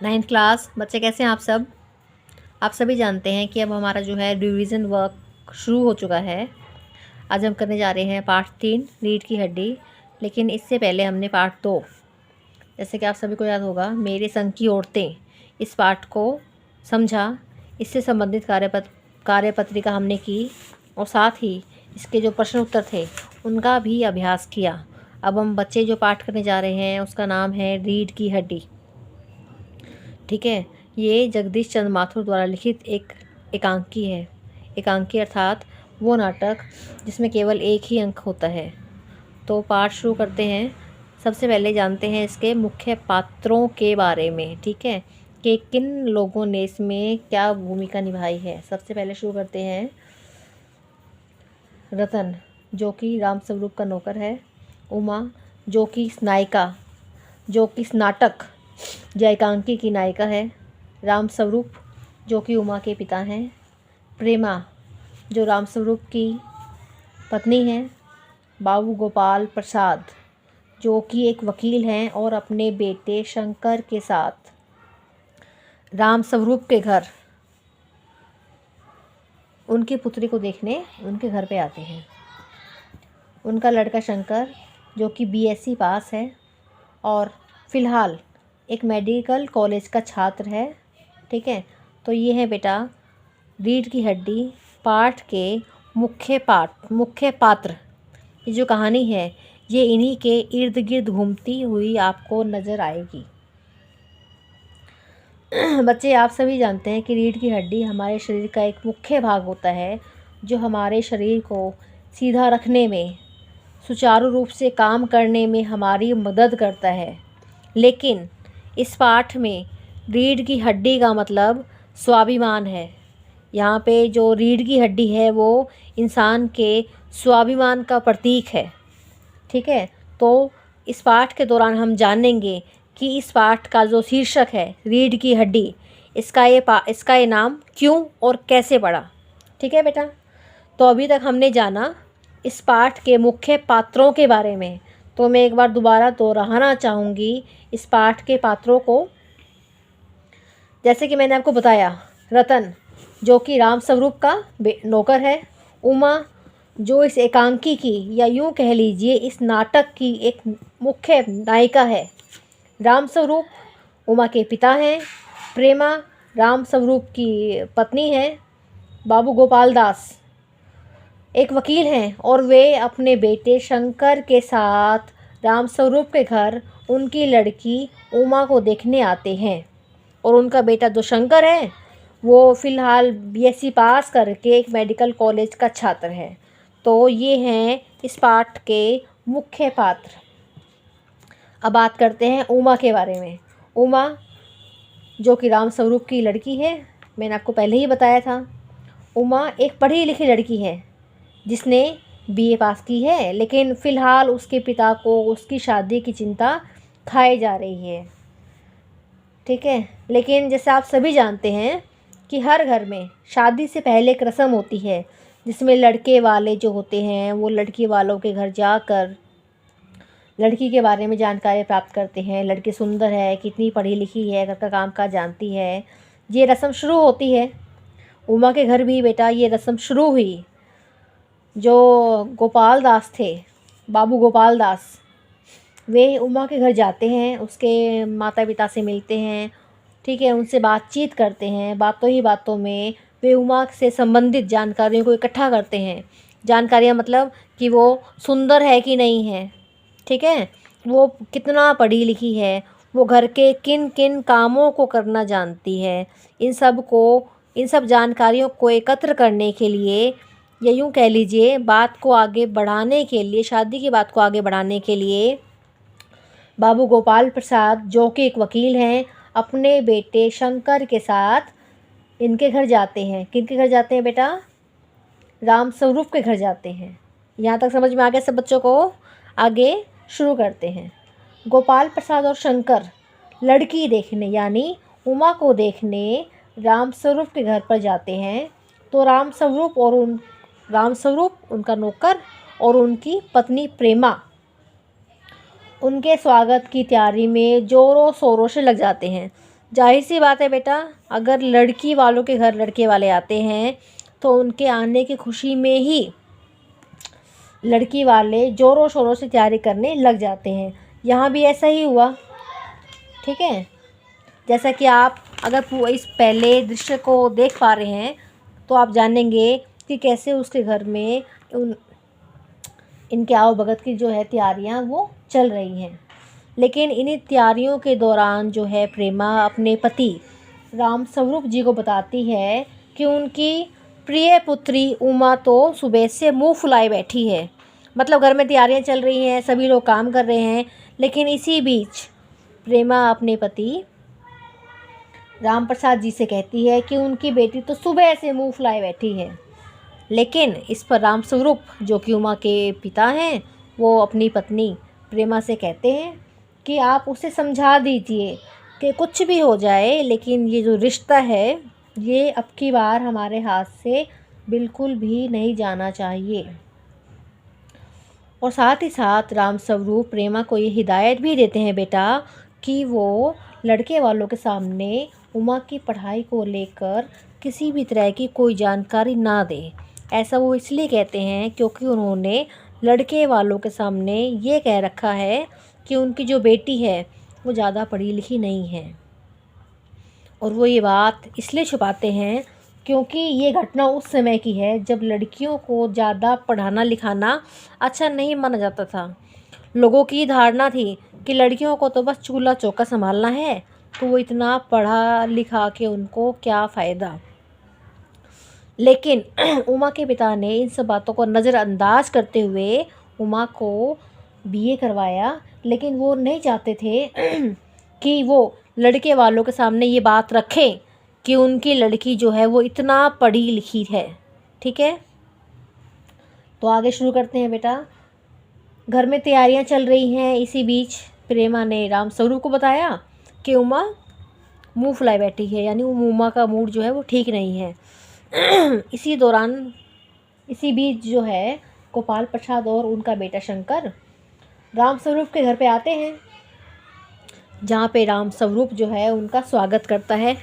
9th class बच्चे कैसे हैं आप सब। आप सभी जानते हैं कि अब हमारा जो है रिवीजन वर्क शुरू हो चुका है। आज हम करने जा रहे हैं पार्ट 3 रीढ़ की हड्डी। लेकिन इससे पहले हमने पार्ट 2, जैसे कि आप सभी को याद होगा, मेरे संग की औरतें, इस पार्ट को समझा। इससे संबंधित कार्यपत्रिका हमने की और साथ ही इसके जो प्रश्न उत्तर थे उनका भी अभ्यास किया। अब हम बच्चे जो पाठ करने जा रहे हैं उसका नाम है रीढ़ की हड्डी। ठीक है, ये जगदीश चंद्र माथुर द्वारा लिखित एक एकांकी है। एकांकी अर्थात वो नाटक जिसमें केवल एक ही अंक होता है। तो पाठ शुरू करते हैं। सबसे पहले जानते हैं इसके मुख्य पात्रों के बारे में। ठीक है, कि किन लोगों ने इसमें क्या भूमिका निभाई है। सबसे पहले शुरू करते हैं रतन, जो कि राम स्वरूप का नौकर है। उमा, जो कि नायिका, जो कि इस नाटक या एकांकी की नायिका है। राम स्वरूप, जो कि उमा के पिता हैं। प्रेमा, जो राम स्वरूप की पत्नी है। बाबू गोपाल प्रसाद, जो कि एक वकील हैं और अपने बेटे शंकर के साथ राम स्वरूप के घर उनकी पुत्री को देखने उनके घर पे आते हैं। उनका लड़का शंकर, जो कि बीएससी पास है और फ़िलहाल एक मेडिकल कॉलेज का छात्र है। ठीक है, तो ये है बेटा रीढ़ की हड्डी पाठ के मुख्य पात्र। ये जो कहानी है ये इन्हीं के इर्द गिर्द घूमती हुई आपको नज़र आएगी। बच्चे, आप सभी जानते हैं कि रीढ़ की हड्डी हमारे शरीर का एक मुख्य भाग होता है जो हमारे शरीर को सीधा रखने में, सुचारू रूप से काम करने में हमारी मदद करता है। लेकिन इस पाठ में रीढ़ की हड्डी का मतलब स्वाभिमान है। यहाँ पे जो रीढ़ की हड्डी है वो इंसान के स्वाभिमान का प्रतीक है। ठीक है, तो इस पाठ के दौरान हम जानेंगे कि इस पाठ का जो शीर्षक है रीढ़ की हड्डी, इसका ये नाम क्यों और कैसे पड़ा। ठीक है बेटा, तो अभी तक हमने जाना इस पाठ के मुख्य पात्रों के बारे में। तो मैं एक बार दोबारा दोहराना चाहूँगी इस पाठ के पात्रों को। जैसे कि मैंने आपको बताया, रतन, जो कि राम स्वरूप का नौकर है। उमा, जो इस एकांकी की या यूँ कह लीजिए इस नाटक की एक मुख्य नायिका है। राम स्वरूप उमा के पिता हैं। प्रेमा राम स्वरूप की पत्नी है। बाबू गोपाल दास एक वकील हैं और वे अपने बेटे शंकर के साथ राम स्वरूप के घर उनकी लड़की उमा को देखने आते हैं। और उनका बेटा जो शंकर है वो फ़िलहाल बीएससी पास करके एक मेडिकल कॉलेज का छात्र है। तो ये हैं इस पाठ के मुख्य पात्र। अब बात करते हैं उमा के बारे में। उमा, जो कि राम स्वरूप की लड़की है, मैंने आपको पहले ही बताया था। उमा एक पढ़ी लिखी लड़की है जिसने बीए पास की है, लेकिन फ़िलहाल उसके पिता को उसकी शादी की चिंता खाई जा रही है। ठीक है, लेकिन जैसे आप सभी जानते हैं कि हर घर में शादी से पहले एक रस्म होती है जिसमें लड़के वाले जो होते हैं वो लड़की वालों के घर जाकर लड़की के बारे में जानकारी प्राप्त करते हैं। लड़की सुंदर है, कितनी पढ़ी लिखी है, घर का काम काज जानती है। ये रस्म शुरू होती है। उमा के घर भी बेटा ये रस्म शुरू हुई। जो गोपाल दास थे, बाबू गोपाल दास, वे उमा के घर जाते हैं, उसके माता पिता से मिलते हैं। ठीक है, उनसे बातचीत करते हैं। बातों ही बातों में वे उमा से संबंधित जानकारियों को इकट्ठा करते हैं। जानकारियाँ मतलब कि वो सुंदर है कि नहीं है, ठीक है, वो कितना पढ़ी लिखी है, वो घर के किन किन कामों को करना जानती है। इन सब जानकारियों को एकत्र करने के लिए, या यूँ कह लीजिए बात को आगे बढ़ाने के लिए, शादी की बात को आगे बढ़ाने के लिए बाबू गोपाल प्रसाद, जो कि एक वकील हैं, अपने बेटे शंकर के साथ इनके घर जाते हैं। किनके घर जाते हैं बेटा? राम स्वरूप के घर जाते हैं। यहाँ तक समझ में आ गया सब बच्चों को? आगे शुरू करते हैं। गोपाल प्रसाद और शंकर लड़की देखने यानी उमा को देखने राम स्वरूप के घर पर जाते हैं। तो राम स्वरूप उनका नौकर और उनकी पत्नी प्रेमा उनके स्वागत की तैयारी में ज़ोरों शोरों से लग जाते हैं। जाहिर सी बात है बेटा, अगर लड़की वालों के घर लड़के वाले आते हैं तो उनके आने की खुशी में ही लड़की वाले ज़ोरों शोरों से तैयारी करने लग जाते हैं। यहाँ भी ऐसा ही हुआ, ठीक है। जैसा कि आप अगर इस पहले दृश्य को देख पा रहे हैं तो आप जानेंगे कि कैसे उसके घर में इनके आवभगत की जो है तैयारियां वो चल रही हैं। लेकिन इन्हीं तैयारियों के दौरान जो है प्रेमा अपने पति राम स्वरूप जी को बताती है कि उनकी प्रिय पुत्री उमा तो सुबह से मुंह फुलाए बैठी है। मतलब घर में तैयारियां चल रही हैं, सभी लोग काम कर रहे हैं, लेकिन इसी बीच प्रेमा अपने पति राम प्रसाद जी से कहती है कि उनकी बेटी तो सुबह से मुंह फुलाए बैठी है। लेकिन इस पर राम स्वरूप जो कि उमा के पिता हैं, वो अपनी पत्नी प्रेमा से कहते हैं कि आप उसे समझा दीजिए कि कुछ भी हो जाए, लेकिन ये जो रिश्ता है ये अब की बार हमारे हाथ से बिल्कुल भी नहीं जाना चाहिए। और साथ ही साथ राम स्वरूप प्रेमा को ये हिदायत भी देते हैं बेटा कि वो लड़के वालों के सामने उमा की पढ़ाई को लेकर किसी भी तरह की कोई जानकारी ना दे। ऐसा वो इसलिए कहते हैं क्योंकि उन्होंने लड़के वालों के सामने ये कह रखा है कि उनकी जो बेटी है वो ज़्यादा पढ़ी लिखी नहीं है। और वो ये बात इसलिए छुपाते हैं क्योंकि ये घटना उस समय की है जब लड़कियों को ज़्यादा पढ़ाना लिखाना अच्छा नहीं माना जाता था। लोगों की धारणा थी कि लड़कियों को तो बस चूल्हा चौका संभालना है, तो वो इतना पढ़ा लिखा के उनको क्या फ़ायदा। लेकिन उमा के पिता ने इन सब बातों को नज़रअंदाज करते हुए उमा को बीए करवाया। लेकिन वो नहीं चाहते थे कि वो लड़के वालों के सामने ये बात रखें कि उनकी लड़की जो है वो इतना पढ़ी लिखी है, ठीक है। तो आगे शुरू करते हैं बेटा। घर में तैयारियां चल रही हैं, इसी बीच प्रेमा ने राम स्वरूप को बताया कि उमा मुंह फुलाए बैठी है, यानी उमा का मूड जो है वो ठीक नहीं है। इसी बीच जो है गोपाल प्रसाद और उनका बेटा शंकर राम स्वरूप के घर पे आते हैं, जहाँ पे राम स्वरूप जो है उनका स्वागत करता है।